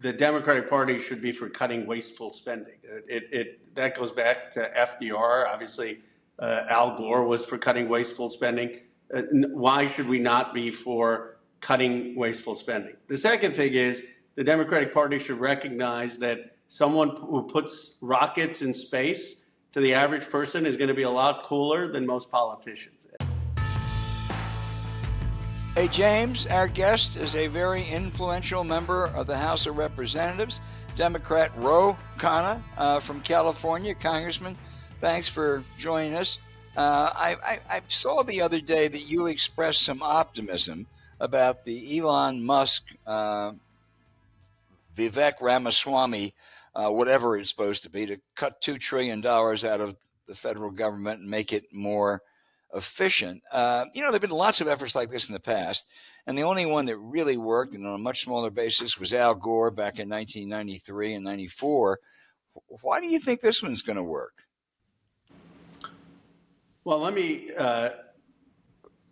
the Democratic Party should be for cutting wasteful spending. That goes back to FDR. Obviously, Al Gore was for cutting wasteful spending. Why should we not be for cutting wasteful spending? The second thing is the Democratic Party should recognize that someone who puts rockets in space to the average person is going to be a lot cooler than most politicians. Hey, James, our guest is a very influential member of the House of Representatives, Democrat Ro Khanna from California. Congressman, thanks for joining us. I saw the other day that you expressed some optimism about the Elon Musk, Vivek Ramaswamy, whatever it's supposed to be, to cut $2 trillion out of the federal government and make it more efficient. There have been lots of efforts like this in the past, and the only one that really worked, and on a much smaller basis, was Al Gore back in 1993 and 94. Why do you think this one's going to work? Well, let me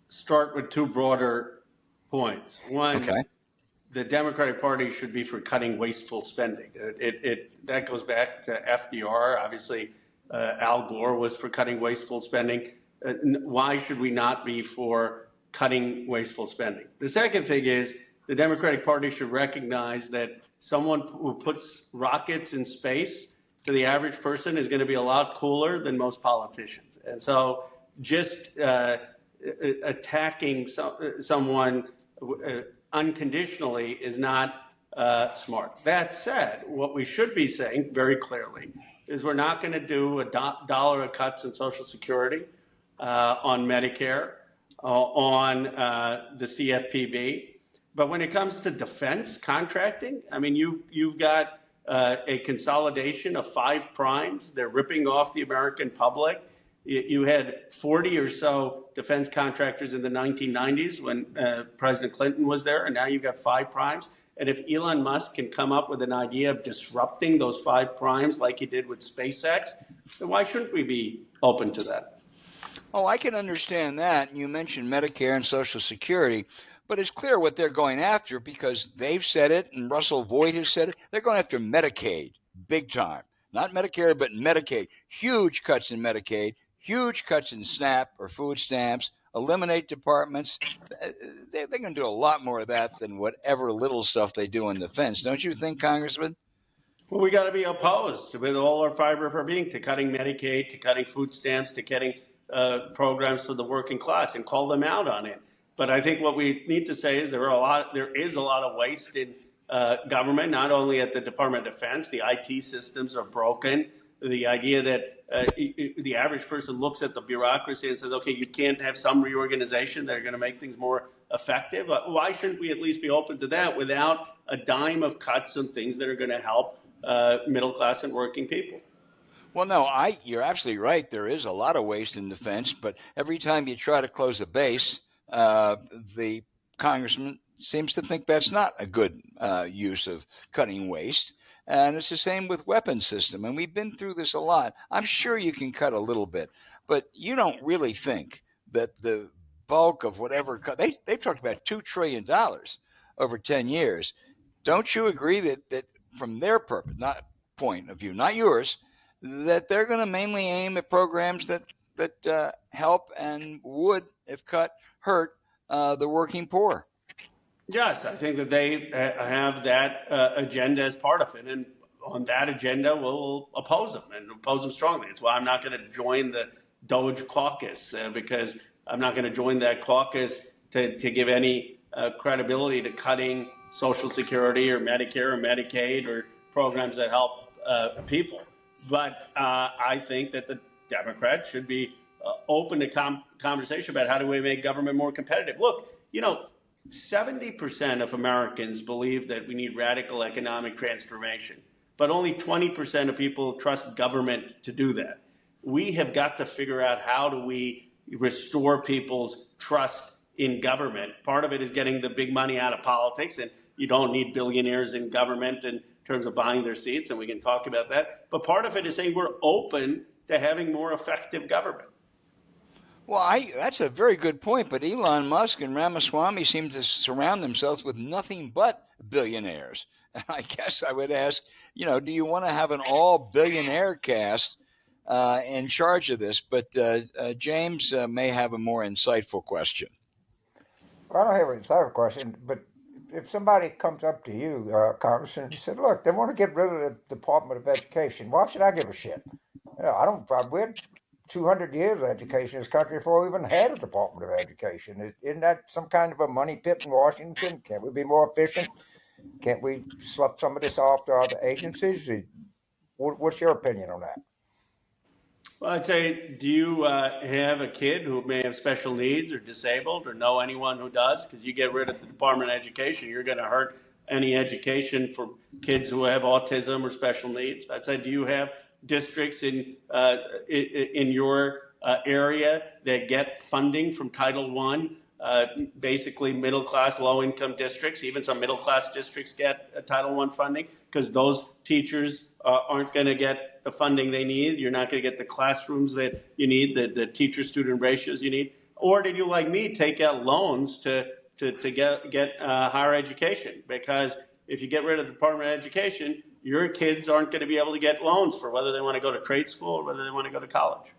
start with two broader points. One, okay. The Democratic Party should be for cutting wasteful spending. That goes back to FDR. Obviously, Al Gore was for cutting wasteful spending. Why should we not be for cutting wasteful spending? The second thing is the Democratic Party should recognize that someone who puts rockets in space to the average person is going to be a lot cooler than most politicians. And so just attacking someone unconditionally is not smart. That said, what we should be saying very clearly is we're not going to do a dollar of cuts in Social Security, on Medicare, on the CFPB. But when it comes to defense contracting, I mean, you've got a consolidation of 5 primes. They're ripping off the American public. You had 40 or so defense contractors in the 1990s when President Clinton was there, and now you've got 5 primes. And if Elon Musk can come up with an idea of disrupting those 5 primes like he did with SpaceX, then why shouldn't we be open to that? Oh, I can understand that. You mentioned Medicare and Social Security, but it's clear what they're going after because they've said it and Russell Voigt has said it. They're going after Medicaid, big time. Not Medicare, but Medicaid. Huge cuts in Medicaid, huge cuts in SNAP or food stamps, eliminate departments. They're going to do a lot more of that than whatever little stuff they do in defense. Don't you think, Congressman? Well, we got to be opposed with all our fiber of our being to cutting Medicaid, to cutting food stamps, to cutting programs for the working class and call them out on it. But I think what we need to say is there is a lot of waste in government, not only at the Department of Defense. The IT systems are broken. The idea that the average person looks at the bureaucracy and says, okay, you can't have some reorganization that are going to make things more effective. Why shouldn't we at least be open to that without a dime of cuts on things that are going to help middle class and working people? Well, no, you're absolutely right. There is a lot of waste in defense, but every time you try to close a base, the congressman seems to think that's not a good use of cutting waste. And it's the same with weapons system. And we've been through this a lot. I'm sure you can cut a little bit, but you don't really think that the bulk of whatever cut, they've talked about $2 trillion over 10 years. Don't you agree that from their purpose, not point of view, not yours, that they're going to mainly aim at programs that help and would, if cut, hurt the working poor? Yes, I think that they have that agenda as part of it. And on that agenda, we'll oppose them and oppose them strongly. It's why I'm not going to join the Doge caucus because I'm not going to join that caucus to give any credibility to cutting Social Security or Medicare or Medicaid or programs that help people. But I think that the Democrats should be open to conversation about how do we make government more competitive. Look, 70% of Americans believe that we need radical economic transformation, but only 20% of people trust government to do that. We have got to figure out how do we restore people's trust in government. Part of it is getting the big money out of politics, and you don't need billionaires in government in terms of buying their seats, and we can talk about that. But part of it is saying we're open to having more effective government. Well, that's a very good point, but Elon Musk and Ramaswamy seem to surround themselves with nothing but billionaires. I guess I would ask, do you want to have an all billionaire cast in charge of this? But James may have a more insightful question. Well, I don't have an insightful question, but if somebody comes up to you, Congressman, and said, "Look, they want to get rid of the Department of Education. Why should I give a shit? I don't. We had 200 years of education in this country before we even had a Department of Education. Isn't that some kind of a money pit in Washington? Can't we be more efficient? Can't we slough some of this off to other agencies? What's your opinion on that?" Well, I'd say, do you have a kid who may have special needs or disabled or know anyone who does? Because you get rid of the Department of Education, you're going to hurt any education for kids who have autism or special needs. I'd say, do you have districts in your area that get funding from Title I? Basically, middle class, low income districts, even some middle class districts get Title I funding because those teachers aren't going to get the funding they need. You're not going to get the classrooms that you need, the teacher student ratios you need. Or did you, like me, take out loans to get higher education? Because if you get rid of the Department of Education, your kids aren't going to be able to get loans for whether they want to go to trade school or whether they want to go to college.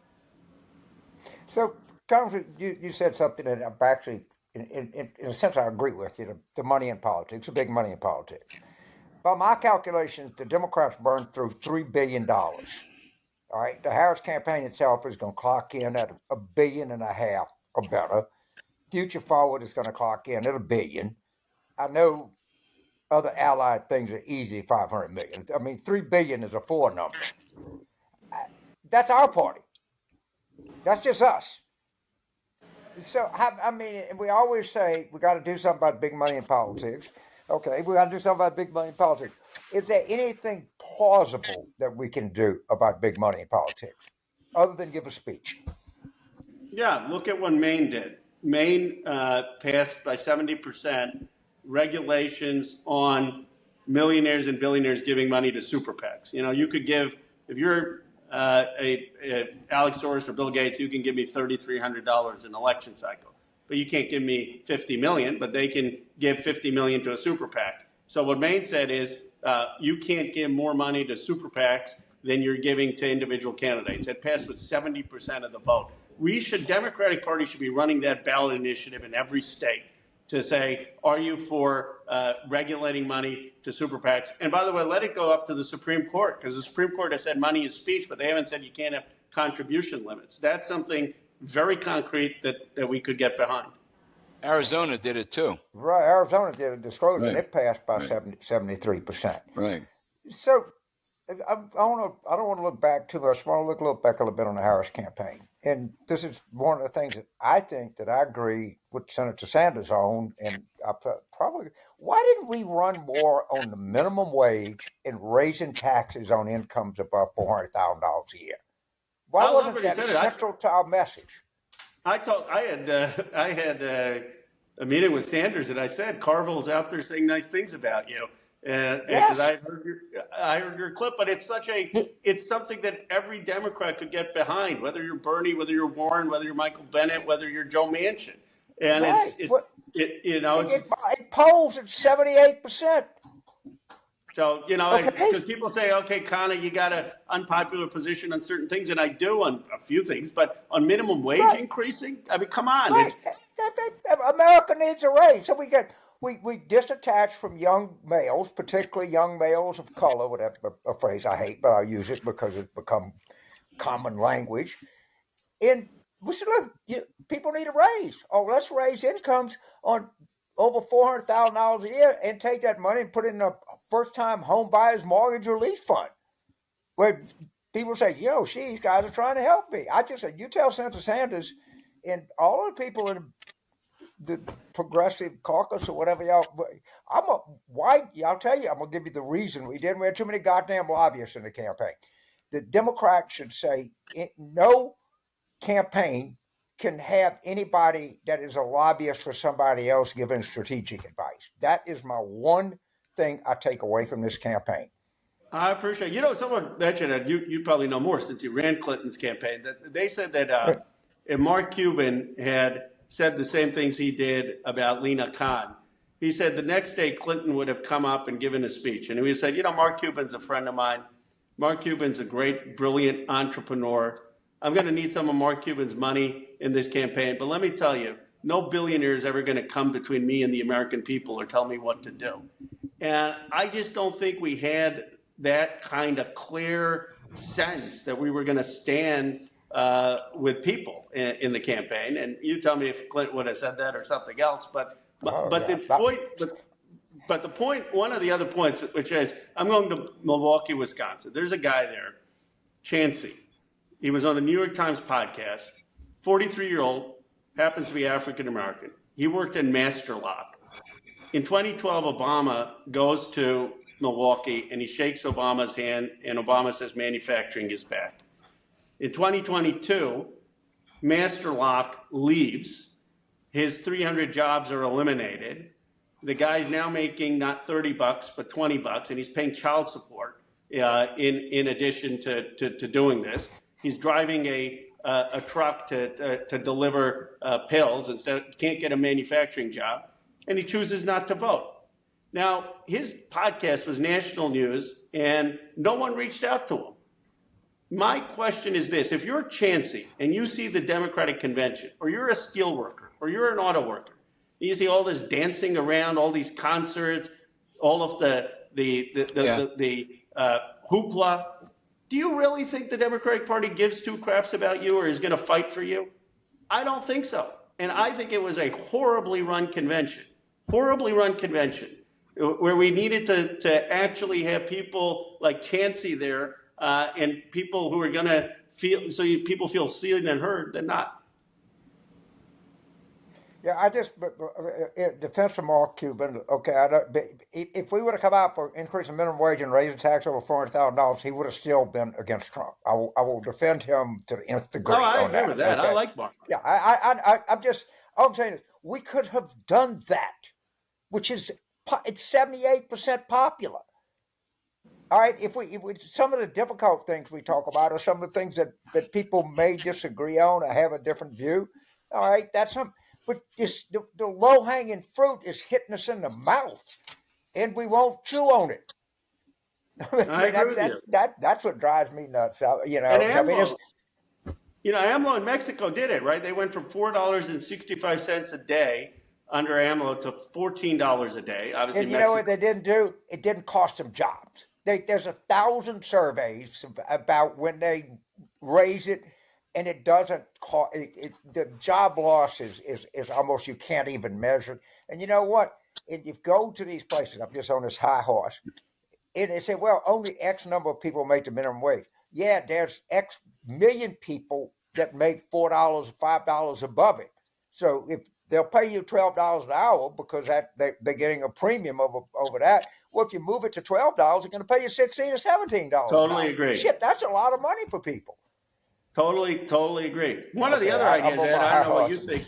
So, Congressman, you said something that I'm actually, in a sense, I agree with you. The money in politics, the big money in politics. By my calculations, the Democrats burned through $3 billion. All right. The Harris campaign itself is going to clock in at $1.5 billion or better. Future Forward is going to clock in at $1 billion. I know other allied things are easy, 500 million. I mean, 3 billion is a four number. That's our party. That's just us. So, I mean, we always say we got to do something about big money in politics. Okay, we got to do something about big money in politics. Is there anything plausible that we can do about big money in politics other than give a speech? Yeah, look at what Maine did. Maine passed by 70% regulations on millionaires and billionaires giving money to super PACs. You could give, if you're Alex Soros or Bill Gates, you can give me $3,300 in election cycle. But you can't give me 50 million, but they can give 50 million to a super PAC. So what Maine said is you can't give more money to super PACs than you're giving to individual candidates. It passed with 70% of the vote. Democratic Party should be running that ballot initiative in every state to say, are you for regulating money to super PACs? And by the way, let it go up to the Supreme Court, because the Supreme Court has said money is speech, but they haven't said you can't have contribution limits. That's something very concrete that we could get behind. Arizona did it too. Right, Arizona did a disclosure, and Right. it passed by Right. 73%. Right. So I don't want to look back too much. I want to look back a little bit on the Harris campaign. And this is one of the things that I think that I agree with Senator Sanders on. And why didn't we run more on the minimum wage and raising taxes on incomes above $400,000 a year? Why wasn't that central to our message? I had a meeting with Sanders, and I said Carville's out there saying nice things about you. Yes. I heard your clip, but it's something that every Democrat could get behind, whether you're Bernie, whether you're Warren, whether you're Michael Bennet, whether you're Joe Manchin. And Right. it polls at 78%. So, Okay. because people say, okay, Khanna, you got an unpopular position on certain things, and I do on a few things, but on minimum wage Right. increasing, I mean, come on. Right. America needs a raise. So we disattach from young males, particularly young males of color, whatever a phrase I hate, but I'll use it because it's become common language. And we said, look, people need a raise. Oh, let's raise incomes on over $400,000 a year and take that money and put it in a first-time home buyer's mortgage relief fund. Where people say, these guys are trying to help me. I just said, you tell Senator Sanders and all the people in the progressive caucus or whatever I'll tell you, I'm gonna give you the reason we didn't. We had too many goddamn lobbyists in the campaign. The Democrats should say no campaign can have anybody that is a lobbyist for somebody else giving strategic advice. That is my one thing I take away from this campaign. I appreciate it. Someone mentioned that you probably know more since you ran Clinton's campaign. That they said that if Mark Cuban had said the same things he did about Lena Khan, He said the next day Clinton would have come up and given a speech. And he said, Mark Cuban's a friend of mine. Mark Cuban's a great, brilliant entrepreneur. I'm going to need some of Mark Cuban's money in this campaign. But let me tell you, no billionaire is ever going to come between me and the American people or tell me what to do. And I just don't think we had that kind of clear sense that we were going to stand with people in the campaign. And you tell me if Clinton would have said that or something else. But the point, one of the other points, which is, I'm going to Milwaukee, Wisconsin. There's a guy there, Chancey. He was on the New York Times podcast, 43-year-old, happens to be African American. He worked in Master Lock. In 2012, Obama goes to Milwaukee and he shakes Obama's hand, and Obama says manufacturing is back. In 2022, Master Lock leaves. His 300 jobs are eliminated. The guy's now making not $30, but $20, and he's paying child support in addition to doing this. He's driving a truck to deliver pills instead. Can't get a manufacturing job, and he chooses not to vote. Now, his podcast was national news, and no one reached out to him. My question is this: if you're Chancey and you see the Democratic convention, or you're a steel worker, or you're an auto worker, and you see all this dancing around, all these concerts, all of the hoopla, do you really think the Democratic Party gives two craps about you or is going to fight for you? I don't think so. And I think it was a horribly run convention, where we needed to actually have people like Chancey there and people who are going to feel, so people feel seen and heard than not. Yeah, I just in defense of Mark Cuban. Okay, if we would have come out for increasing minimum wage and raising tax over $400,000, he would have still been against Trump. I will defend him to the nth degree. No, I agree with that. Okay. I like Mark. Yeah, all I'm saying is we could have done that, which is it's 78% popular. All right, if we some of the difficult things we talk about are some of the things that people may disagree on or have a different view. All right, that's some. But the low-hanging fruit is hitting us in the mouth, and we won't chew on it. That's what drives me nuts. And AMLO, AMLO in Mexico did it, right? They went from $4.65 a day under AMLO to $14 a day. Obviously, and you know what they didn't do? It didn't cost them jobs. There's 1,000 surveys about when they raise it. And it doesn't cost. The job loss is almost, you can't even measure. And you know what? If you go to these places, I'm just on this high horse, and they say, well, only X number of people make the minimum wage. Yeah, there's X million people that make $4 or $5 above it. So if they'll pay you $12 an hour because they're getting a premium over that. Well, if you move it to $12, they're going to pay you $16 or $17. Totally agree. Shit, that's a lot of money for people. Totally agree. One of the other ideas, Ed, I don't know what you think.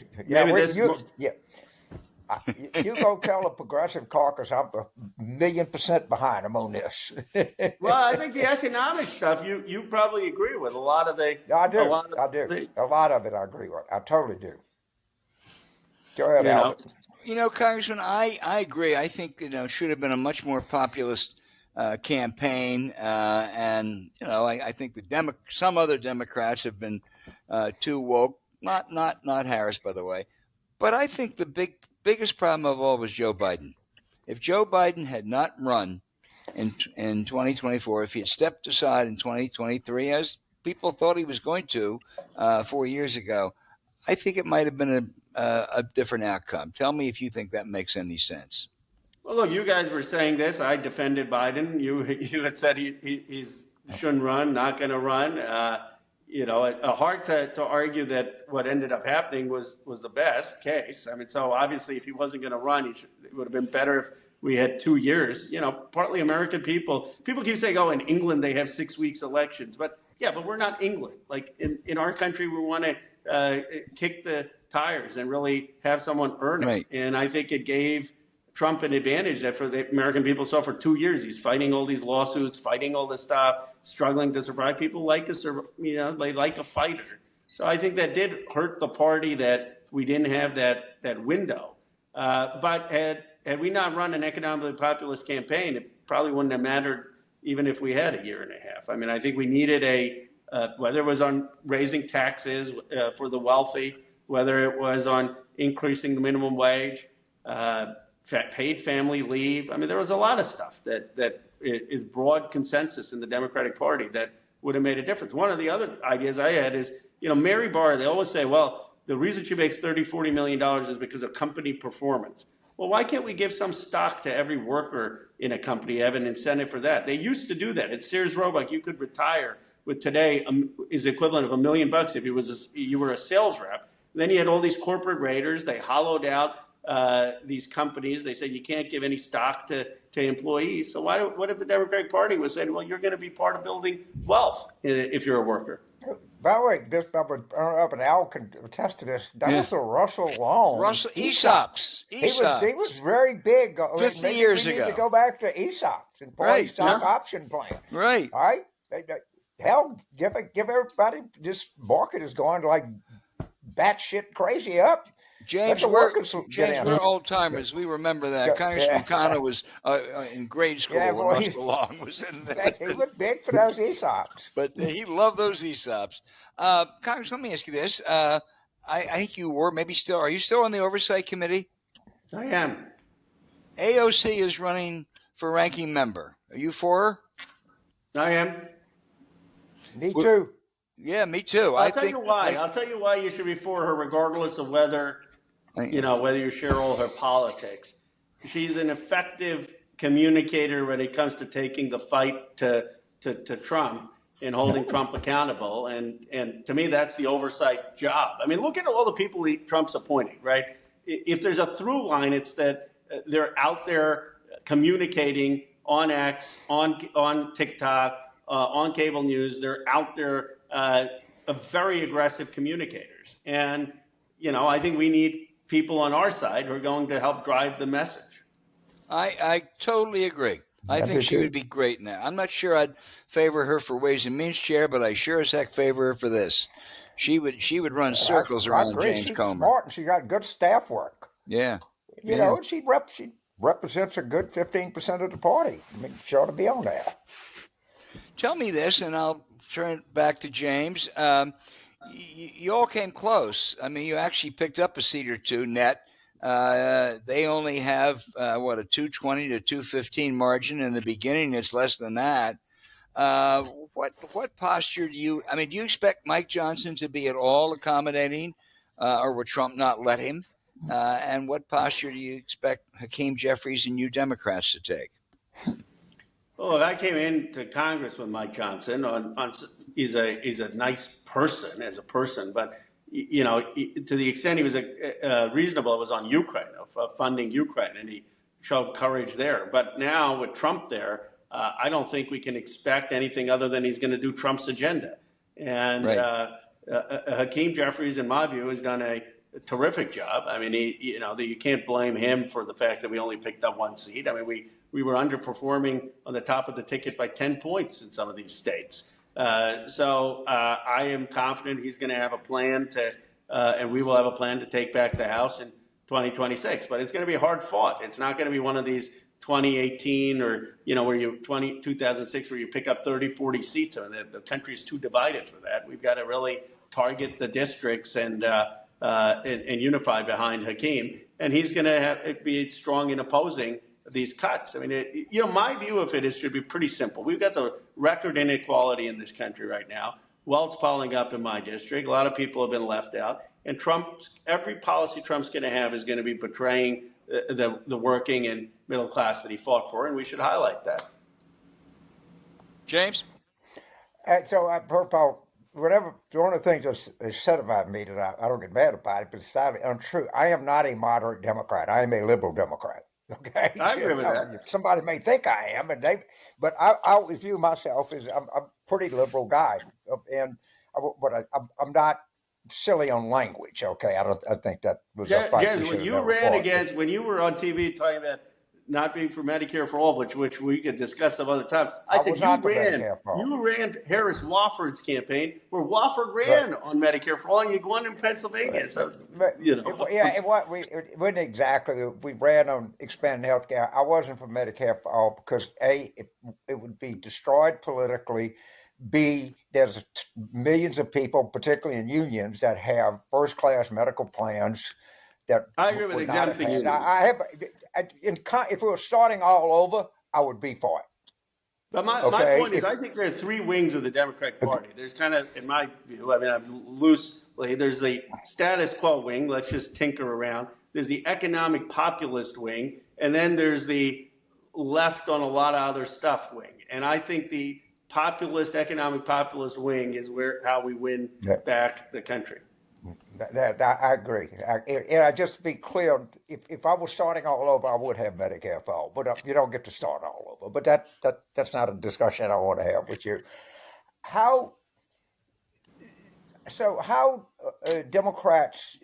You go tell the Progressive Caucus I'm 1,000,000% behind them on this. Well, I think the economic stuff you probably agree with a lot of the. I do. A lot of it I agree with. I totally do. Go ahead, Albert. Congressman, I agree. I think it should have been a much more populist campaign, and I think some other Democrats have been too woke. Not Harris, by the way, but I think the biggest problem of all was Joe Biden. If Joe Biden had not run in 2024, if he had stepped aside in 2023, as people thought he was going to 4 years ago, I think it might have been a different outcome. Tell me if you think that makes any sense. Well, look, you guys were saying this. I defended Biden. You had said he shouldn't run, not going to run. Hard to argue that what ended up happening was the best case. I mean, so obviously, if he wasn't going to run, it would have been better if we had 2 years. Partly American people keep saying, oh, in England they have 6 weeks elections, but we're not England. Like in our country, we want to kick the tires and really have someone earn it. Right. And I think it gave Trump an advantage that for the American people saw for 2 years. He's fighting all these lawsuits, fighting all this stuff, struggling to survive. People like they like a fighter. So I think that did hurt the party that we didn't have that window. But had had we not run an economically populist campaign, it probably wouldn't have mattered even if we had a year and a half. I mean, I think we needed whether it was on raising taxes for the wealthy, whether it was on increasing the minimum wage, paid family leave. I mean, there was a lot of stuff that is broad consensus in the Democratic Party that would have made a difference. One of the other ideas I had is, Mary Barr, they always say, well, the reason she makes $30–40 million is because of company performance. Well, why can't we give some stock to every worker in a company, have an incentive for that? They used to do that. At Sears Roebuck, you could retire with today is equivalent of $1 million if you were a sales rep. Then you had all these corporate raiders. They hollowed out these companies. They said you can't give any stock to employees. So what if the Democratic Party was saying, well, you're going to be part of building wealth if you're a worker? By the way, just up and Al can attest to this. That was a Russell Long. Russell ESOPs. He was very big. 50 years ago. We need to go back to ESOPs, employee stock option plan. Right. All right. Hell, give everybody. This market is going like batshit crazy up. James, we're old timers. We remember that. Congressman Khanna was in grade school when Russell Long was in there. He was big for those ESOPs. But he loved those ESOPs. Congressman, let me ask you this. I think you were maybe still. Are you still on the Oversight Committee? I am. AOC is running for ranking member. Are you for her? I am. Me too. Yeah, me too. I'll tell you why you should be for her, regardless of whether you share all her politics. She's an effective communicator when it comes to taking the fight to Trump and holding Trump accountable. And to me, that's the oversight job. I mean, look at all the people Trump's appointing, right? If there's a through line, it's that they're out there communicating on X, on TikTok, on cable news. They're out there very aggressive communicators. And, I think we need people on our side who are going to help drive the message. I totally agree. I think she would be great in that. I'm not sure I'd favor her for Ways and Means chair, but I sure as heck favor her for this. She would run circles around James She's Comer. Smart and she got good staff work. Yeah. You know, she represents a good 15% of the party. I mean, she ought to be on that. Tell me this, and I'll turn it back to James. You all came close. I mean, you actually picked up a seat or two net. They only have, a 220 to 215 margin. In the beginning, it's less than that. What posture do you expect Mike Johnson to be at all accommodating, or would Trump not let him? And what posture do you expect Hakeem Jeffries and you Democrats to take? Well, if I came into Congress with Mike Johnson, he's a nice person as a person, but to the extent he was reasonable, it was on Ukraine, of funding Ukraine, and he showed courage there. But now with Trump there, I don't think we can expect anything other than he's going to do Trump's agenda. And Hakeem Jeffries, in my view, has done a terrific job. I mean, you can't blame him for the fact that we only picked up one seat. I mean, we were underperforming on the top of the ticket by 10 points in some of these states. So I am confident he's going to have a plan and we will have a plan to take back the House in 2026. But it's going to be hard fought. It's not going to be one of these 2018 or, 2006 where you pick up 30, 40 seats. I mean, the country is too divided for that. We've got to really target the districts and unify behind Hakeem. And he's going to be strong in opposing these cuts. I mean, my view of it should be pretty simple. We've got the record inequality in this country right now. Wealth's piling up in my district. A lot of people have been left out. And every policy Trump's going to have is going to be betraying the working and middle class that he fought for, and we should highlight that. James? Paul, one of the things that's said about me that I don't get mad about it, but it's sadly untrue. I am not a moderate Democrat. I am a liberal Democrat. Okay, I agree with that. Somebody may think I am, but I always view myself as I'm a pretty liberal guy, and I'm not silly on language. Okay, I think that was a fight. James, when you were on TV talking about not being for Medicare for all, which we could discuss some other time. I said was not for Medicare for all. you ran Harris Wofford's campaign where Wofford ran Right. on Medicare for all, and you won in Pennsylvania. So you know, It wasn't exactly. We ran on expanding health care. I wasn't for Medicare for all because A, it would be destroyed politically. B, there's millions of people, particularly in unions, that have first-class medical plans that I agree with would not have exempting had. unions. If we were starting all over, I would be for it. But my Okay, point is, I think there are three wings of the Democratic Party. There's kind of, in my view, I mean, loosely, there's the status quo wing, let's just tinker around. There's the economic populist wing, and then there's the left on a lot of other stuff wing. And I think the economic populist wing is how we win back the country. I agree. And just to be clear, if I was starting all over, I would have Medicare for all. But you don't get to start all over. But that's not a discussion I want to have with you. How Democrats?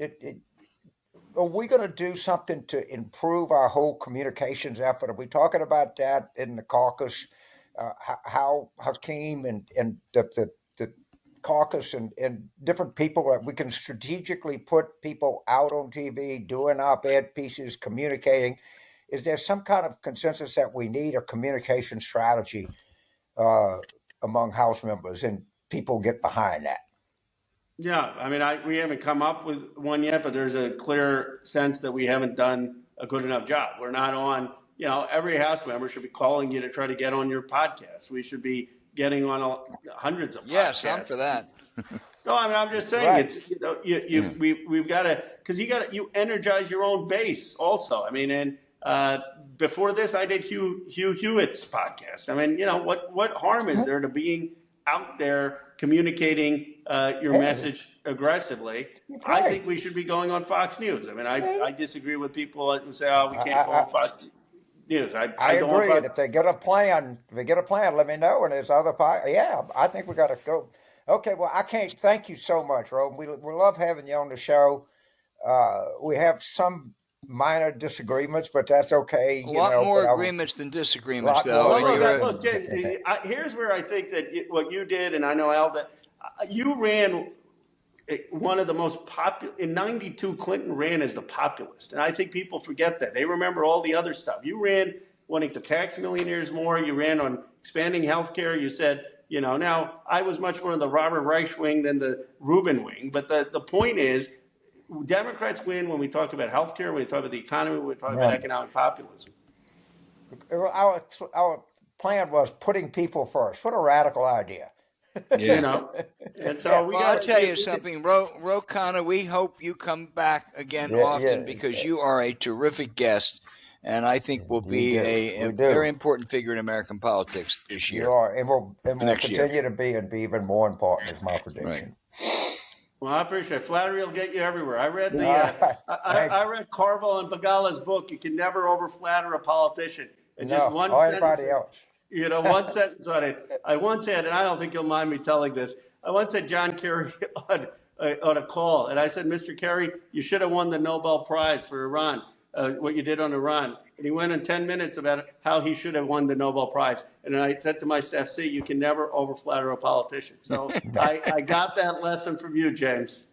Are we going to do something to improve our whole communications effort? Are we talking about that in the caucus? How Hakeem and the caucus and different people that we can strategically put people out on TV, doing op-ed pieces, communicating. Is there some kind of consensus that we need a communication strategy among House members, and people get behind that? Yeah, I mean, we haven't come up with one yet, but there's a clear sense that we haven't done a good enough job. We're not on, every House member should be calling you to try to get on your podcast. We should be getting on hundreds of podcasts. Yes, I'm for that. No, I mean, I'm just saying right. we've got to, because you energize your own base also. I mean, and before this, I did Hugh Hewitt's podcast. I mean, what harm is there to being out there communicating your message aggressively? Right. I think we should be going on Fox News. I mean, I disagree with people who say, "Oh, we can't go on Fox News." I agree. And if they get a plan, let me know. And there's other I think we got to go. Okay, well, I can't thank you so much, Ro. We love having you on the show. We have some minor disagreements, but that's okay. A lot more agreements than disagreements, though. Look, James, here's where I think that what you did, and I know Al, that you ran one of the most popular in '92. Clinton ran as the populist, and I think people forget that. They remember all the other stuff. You ran wanting to tax millionaires more. You ran on expanding health care. You said, now I was much more in the Robert Reich wing than the Rubin wing. But the point is, Democrats win when we talk about health care, when we talk about the economy, when we talk about economic populism. Our plan was putting people first. What a radical idea. Yeah. And so I'll tell you something, Ro Khanna, we hope you come back again often because you are a terrific guest. And I think will be a very important figure in American politics this year. You are, and we'll continue to be, and be even more important, is my prediction. Right. Well, I appreciate it. Flattery will get you everywhere. I read I read Carville and Bagala's book. You can never overflatter a politician. And just one sentence, anybody else. One sentence on it. I once had, and I don't think you'll mind me telling this. I once had John Kerry on a call, and I said, "Mr. Kerry, you should have won the Nobel Prize for Iran." What you did on Iran. And he went in 10 minutes about how he should have won the Nobel Prize. And I said to my staff, "See, you can never overflatter a politician." So I got that lesson from you, James.